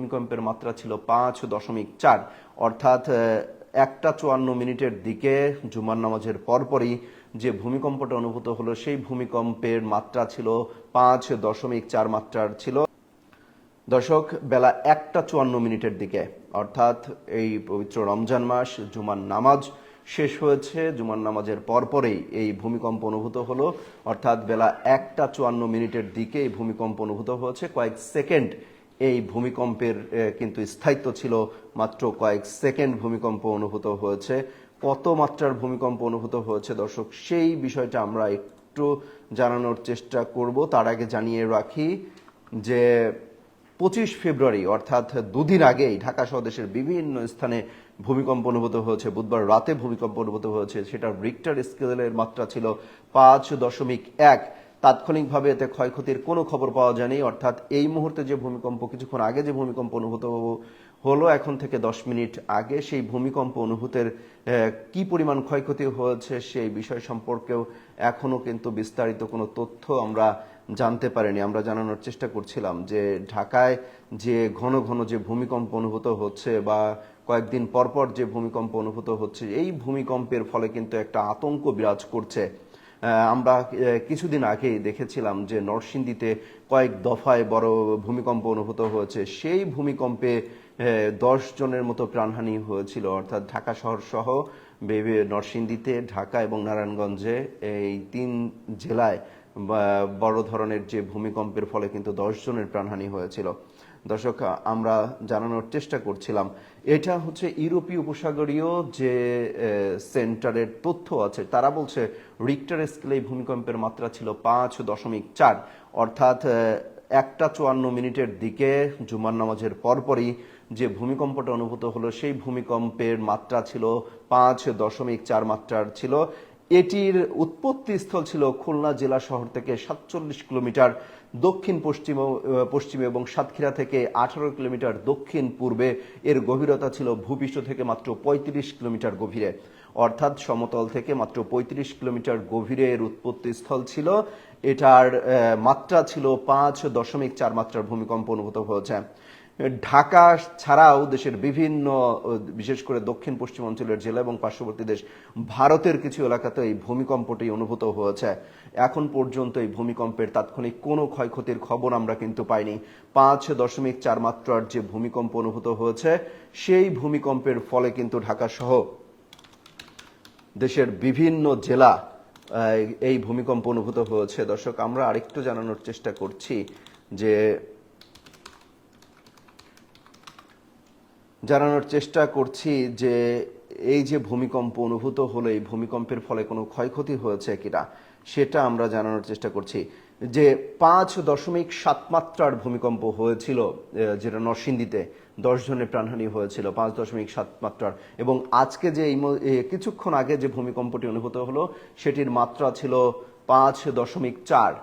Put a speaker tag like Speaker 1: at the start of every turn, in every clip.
Speaker 1: ভূমিকম্পের মাত্রা ছিল 5.4, অর্থাৎ 1:54 দিকে জুমার নামাজের পরপরই যে ভূমিকম্পটা অনুভূত হলো সেই ভূমিকম্পের মাত্রা ছিল 5.4 মাত্রার ছিল। দর্শক, বেলা 1:54 দিকে, অর্থাৎ এই পবিত্র রমজান মাস জুমার নামাজ শেষ হয়েছে, জুমার নামাজের পরপরেই এই ভূমিকম্প অনুভূত হলো, অর্থাৎ বেলা 1:54 দিকে এই ভূমিকম্প অনুভূত হয়েছে। কয়েক সেকেন্ড এই ভূমিকম্পের কিন্তু স্থায়িত্ব ছিল, মাত্র কয়েক সেকেন্ড ভূমিকম্প অনুভূত হয়েছে। কত মাত্রার ভূমিকম্প অনুভূত হয়েছে দর্শক, সেই বিষয়টা আমরা একটু জানানোর চেষ্টা করব। তার আগে জানিয়ে রাখি যে 25 ফেব্রুয়ারি অর্থাৎ দুদিন আগেই ঢাকা সহ দেশের বিভিন্ন স্থানে ভূমিকম্প অনুভূত হয়েছে। বুধবার রাতে ভূমিকম্প অনুভূত হয়েছে, সেটা রিক্টার স্কেলের মাত্রা ছিল 5.1। তাৎক্ষণিকভাবে এতে ক্ষয়ক্ষতির কোনো খবর পাওয়া যায়নি, অর্থাৎ এই মুহূর্তে যে ভূমিকম্প, কিছুক্ষণ আগে যে ভূমিকম্প অনুভূত হলো এখন থেকে 10 মিনিট আগে, সেই ভূমিকম্প অনুভূতের কি পরিমাণ ক্ষয়ক্ষতি হয়েছে সেই বিষয় সম্পর্কেও এখনো কিন্তু বিস্তারিত কোনো তথ্য আমরা জানতে পারিনি। আমরা জানানোর চেষ্টা করছিলাম যে ঢাকায় যে ঘন ঘন যে ভূমিকম্প অনুভূত হচ্ছে বা কয়েকদিন পরপর যে ভূমিকম্প অনুভূত হচ্ছে, এই ভূমিকম্পের ফলে কিন্তু একটা আতঙ্ক বিরাজ করছে। আমরা কিছুদিন আগেই দেখেছিলাম যে নরসিংদীতে কয়েক দফায় বড় ভূমিকম্প অনুভূত হয়েছে। সেই ভূমিকম্পে 10 জনের মতো প্রাণহানি হয়েছিল, অর্থাৎ ঢাকা শহর সহ নরসিংদীতে, ঢাকা এবং নারায়ণগঞ্জে, এই 3 জেলায় বড় ধরনের যে ভূমিকম্পের ফলে কিন্তু 10 জনের প্রাণহানি হয়েছিল। দর্শক, আমরা জানানোর চেষ্টা করছিলাম, এটা হচ্ছে ইউরোপীয় উপসাগরীয় যে সেন্টারের তথ্য আছে, তারা বলছে রিক্টার স্কেলে ভূমিকম্পের মাত্রা ছিল 5.4, অর্থাৎ 1:54 দিকে জুমার নামাজের পরপরই যে ভূমিকম্পটা অনুভূত হলো সেই ভূমিকম্পের মাত্রা ছিল 5.4 মাত্রার ছিল। এটির উৎপত্তি স্থল ছিল খুলনা জেলা শহর থেকে 47 কিলোমিটার দক্ষিণ পশ্চিমে এবং সাতক্ষীরা থেকে 18 কিলোমিটার দক্ষিণ পূর্বে। এর গভীরতা ছিল ভূপৃষ্ঠ থেকে মাত্র 35 কিলোমিটার গভীরে, অর্থাৎ সমতল থেকে মাত্র 35 কিলোমিটার গভীরে এর উৎপত্তি স্থল ছিল। এটার মাত্রা ছিল 5.4 মাত্রার ভূমিকম্প অনুভূত হয়েছে। ঢাকা ছাড়াও দেশের বিভিন্ন, বিশেষ করে দক্ষিণ পশ্চিম অঞ্চলের জেলা এবং পার্শ্ববর্তী দেশ ভারতের কিছু এলাকাতে এই ভূমিকম্পটি অনুভূত হয়েছে। এখন পর্যন্ত এই ভূমিকম্পের তাৎক্ষণিক কোনো ক্ষয়ক্ষতির খবর আমরা কিন্তু পাইনি। 5.4 মাত্রার যে ভূমিকম্প অনুভূত হয়েছে, সেই ভূমিকম্পের ফলে কিন্তু ঢাকা সহ দেশের বিভিন্ন জেলা এই ভূমিকম্প অনুভূত হয়েছে। দর্শক, আমরা আরেকটু জানানোর চেষ্টা করছি যে এই যে ভূমিকম্প অনুভূত হলো, এই ভূমিকম্পের ফলে কোনো ক্ষয়ক্ষতি হয়েছে কিনা সেটা আমরা জানানোর চেষ্টা করছি। যে 5.7 মাত্রার ভূমিকম্প হয়েছিল, যেটা নরসিংদীতে 10 জনের প্রাণহানি হয়েছিল, 5.7 মাত্রার, এবং আজকে যে কিছুক্ষণ আগে যে ভূমিকম্পটি অনুভূত হলো সেটির মাত্রা ছিল 5.4,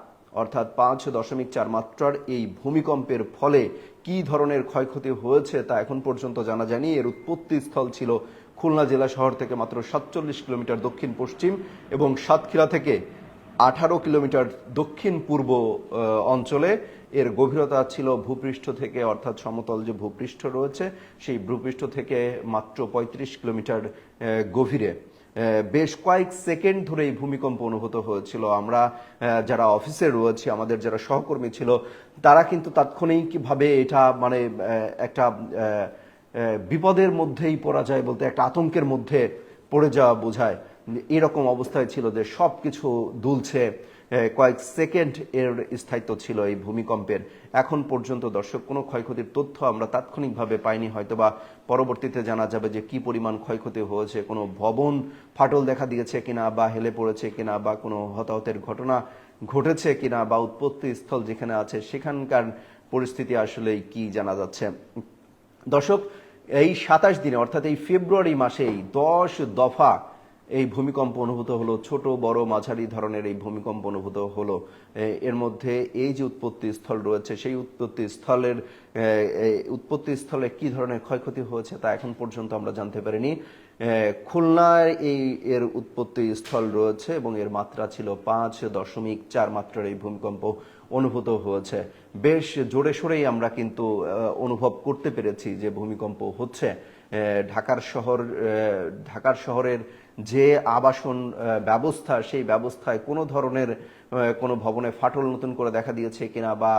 Speaker 1: অর্থাৎ 5.4 মাত্রার এই ভূমিকম্পের ফলে কি ধরনের ক্ষয়ক্ষতি হয়েছে তা এখন পর্যন্ত জানা যায়নি। এর উৎপত্তি স্থল ছিল খুলনা জেলা শহর থেকে মাত্র 47 কিলোমিটার দক্ষিণ পশ্চিম এবং সাতক্ষীরা থেকে 18 কিলোমিটার দক্ষিণ পূর্ব অঞ্চলে। এর গভীরতা ছিল ভূপৃষ্ঠ থেকে, অর্থাৎ সমতল যে ভূপৃষ্ঠ রয়েছে সেই ভূপৃষ্ঠ থেকে মাত্র 35 কিলোমিটার গভীরে। বেশ কয়েক সেকেন্ড ধরে এই ভূমিকম্প অনুভূত হয়েছিল। আমরা যারা অফিসে রয়েছি, আমাদের যারা সহকর্মী ছিল, তারা কিন্তু তাৎক্ষণিকভাবে এটা মানে একটা বিপদের মধ্যেই পড়া যায় বলতে, একটা আতঙ্কের মধ্যে পড়ে যাওয়া বোঝায়, এরকম অবস্থায় ছিল যে সব কিছু দুলছে। কয়েক সেকেন্ড এর স্থায়িত্ব ছিল এই ভূমিকম্পের। এখন পর্যন্ত দর্শক কোনো ক্ষয়ক্ষতির তথ্য আমরা তাৎক্ষণিকভাবে পাইনি, হয়তোবা পরবর্তীতে জানা যাবে যে কি পরিমাণ ক্ষয়ক্ষতি হয়েছে, কোনো ভবন ফাটল দেখা দিয়েছে কিনা বা হেলে পড়েছে কিনা বা কোনো হতাহতের ঘটনা ঘটেছে কিনা বা উৎপত্তি স্থল যেখানে আছে সেখানকার পরিস্থিতি আসলে কি জানা যাচ্ছে। দর্শক, এই 27 দিনে অর্থাৎ এই ফেব্রুয়ারি মাসেই 10 দফা এই ভূমিকম্প অনুভূত হলো, ছোট বড় মাঝারি ধরনের এই ভূমিকম্প অনুভূত হলো। এর মধ্যে এই যে উৎপত্তি স্থল রয়েছে সেই উৎপত্তি স্থলে কি ধরনের ক্ষয়ক্ষতি হয়েছে তা এখন পর্যন্ত আমরা জানতে পারিনি। খুলনায় এর উৎপত্তি স্থল রয়েছে এবং এর মাত্রা ছিল 5.4 মাত্রার এই ভূমিকম্প অনুভূত হয়েছে। বেশ জোরে সোরেই আমরা কিন্তু অনুভব করতে পেরেছি যে ভূমিকম্প হচ্ছে। ঢাকার শহরের যে আবাসন ব্যবস্থা, সেই ব্যবস্থায় কোনো ধরনের কোনো ভবনে ফাটল নতুন করে দেখা দিয়েছে কিনা বা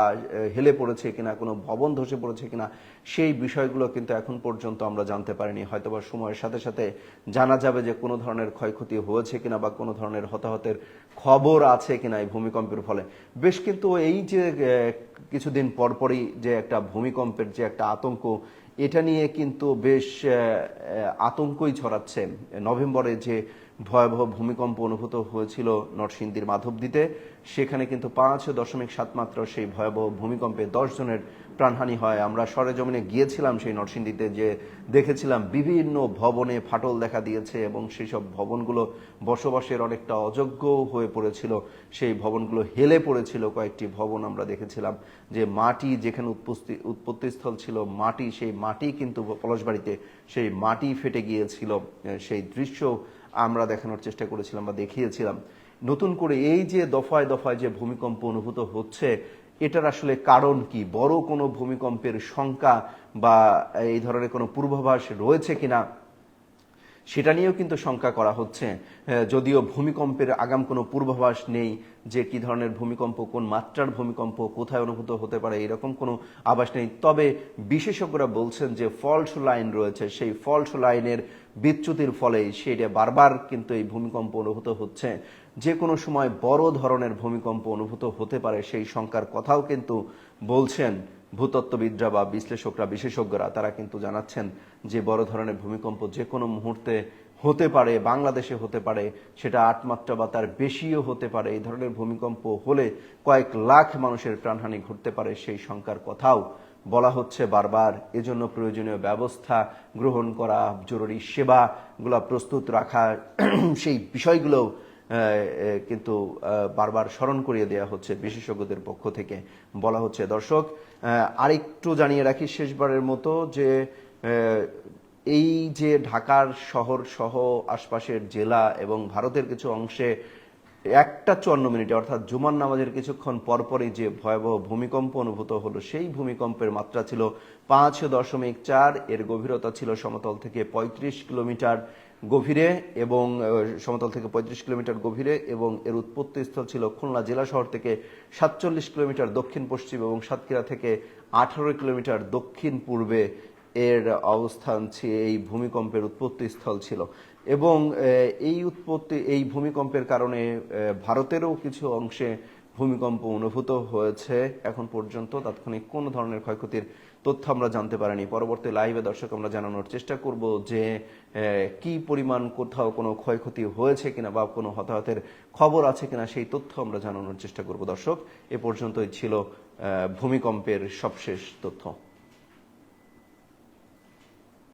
Speaker 1: হেলে পড়েছে কিনা, কোনো ভবন ধসে পড়েছে কিনা, সেই বিষয়গুলো কিন্তু এখন পর্যন্ত আমরা জানতে পারিনি। হয়তোবা সময়ের সাথে সাথে জানা যাবে যে কোনো ধরনের ক্ষয়ক্ষতি হয়েছে কিনা বা কোনো ধরনের হতাহতের খবর আছে কিনা এই ভূমিকম্পের ফলে। বেশ কিন্তু এই যে কিছুদিন পরপরই যে একটা ভূমিকম্পের যে একটা আতঙ্ক, এটা নিয়ে কিন্তু বেশ আতঙ্কই ছড়াচ্ছে। নভেম্বরে যে ভয়াবহ ভূমিকম্প অনুভূত হয়েছিল নরসিংদীর মাধবদীতে, সেখানে কিন্তু 5.7 মাত্রার সেই ভয়াবহ ভূমিকম্পে 10 জনের প্রাণহানি হয়। আমরা সরেজমিনে গিয়েছিলাম সেই নরসিংদীতে, যে দেখেছিলাম বিভিন্ন ভবনে ফাটল দেখা দিয়েছে এবং সেই সব ভবনগুলো বসবাসের অনেকটা অযোগ্য হয়ে পড়েছিল। সেই ভবনগুলো হেলে পড়েছিল। কয়েকটি ভবন আমরা দেখেছিলাম যে মাটি যেখানে উৎপত্তিস্থল ছিল মাটি, সেই মাটি কিন্তু পলাশবাড়িতে সেই মাটি ফেটে গিয়েছিল। সেই দৃশ্য আমরা দেখানোর চেষ্টা করেছিলাম বা দেখিয়েছিলাম। নতুন করে এই যে দফায় দফায় যে ভূমিকম্প অনুভূত হচ্ছে, এটার আসলে কারণ কি? বড় কোনো ভূমিকম্পের শঙ্কা বা এই ধরনের কোনো পূর্বাভাস রয়েছে কিনা সেটা নিয়েও কিন্তু শঙ্কা করা হচ্ছে। যদিও ভূমিকম্পের আগাম কোনো পূর্বাভাস নেই যে কি ধরনের ভূমিকম্প, কোন মাত্রার ভূমিকম্প কোথায় অনুভূত হতে পারে, এরকম কোনো আভাস নেই। তবে বিশেষজ্ঞরা বলছেন যে ফল্ট লাইন রয়েছে, সেই ফল্ট লাইনের বিচ্যুতির ফলেই সেটা বারবার কিন্তু এই ভূমিকম্প অনুভূত হচ্ছে। যে কোনো সময় বড় ধরনের ভূমিকম্প অনুভূত হতে পারে, সেই শঙ্কার কথাও কিন্তু বলছেন ভূতত্ত্ববিদরা বা বিশ্লেষকরা, বিশেষজ্ঞরা। তারা কিন্তু জানাচ্ছেন যে বড় ধরনের ভূমিকম্প যে কোনো মুহূর্তে হতে পারে, বাংলাদেশে হতে পারে, সেটা 8 মাত্রা বা তার বেশিও হতে পারে। এই ধরনের ভূমিকম্প হলে কয়েক লাখ মানুষের প্রাণহানি ঘটতে পারে, সেই শঙ্কার কথাও বলা হচ্ছে বারবার। এজন্য প্রয়োজনীয় ব্যবস্থা গ্রহণ করা, জরুরি সেবাগুলো প্রস্তুত রাখা, সেই বিষয়গুলো কিন্তু বারবার স্মরণ করিয়ে দেওয়া হচ্ছে বিশেষজ্ঞদের পক্ষ থেকে। বলা হচ্ছে, দর্শক আরেকটু জানিয়ে রাখি শেষবারের মতো যে এই যে ঢাকার শহর সহ আশপাশের জেলা এবং ভারতের কিছু অংশে 1:54 অর্থাৎ জুমার নামাজের কিছুক্ষণ পরপরই যে ভয়াবহ ভূমিকম্প অনুভূত হলো, সেই ভূমিকম্পের মাত্রা ছিল 5.4। এর গভীরতা ছিল সমতল থেকে 35 কিলোমিটার গভীরে এবং সমতল থেকে 35 কিলোমিটার গভীরে, এবং এর উৎপত্তিস্থল ছিল খুলনা জেলা শহর থেকে 47 কিলোমিটার দক্ষিণ পশ্চিম এবং সাতক্ষীরা থেকে 18 কিলোমিটার দক্ষিণ পূর্বে এর অবস্থান এই ভূমিকম্পের উৎপত্তিস্থল ছিল। এবং এই ভূমিকম্পের কারণে ভারতেরও কিছু অংশে ভূমিকম্প অনুভূত হয়েছে। এখন পর্যন্ত তাৎক্ষণিক কোনো ধরনের ক্ষয়ক্ষতির তথ্য আমরা জানতে পারিনি। পরবর্তী লাইভে দর্শক আমরা জানানোর চেষ্টা করব যে কি পরিমাণ কোথাও কোনো ক্ষয়ক্ষতি হয়েছে কিনা বা কোনো হতাহতের খবর আছে কিনা, সেই তথ্য আমরা জানানোর চেষ্টা করব। দর্শক, এ পর্যন্তই ছিল ভূমিকম্পের সবশেষ তথ্য।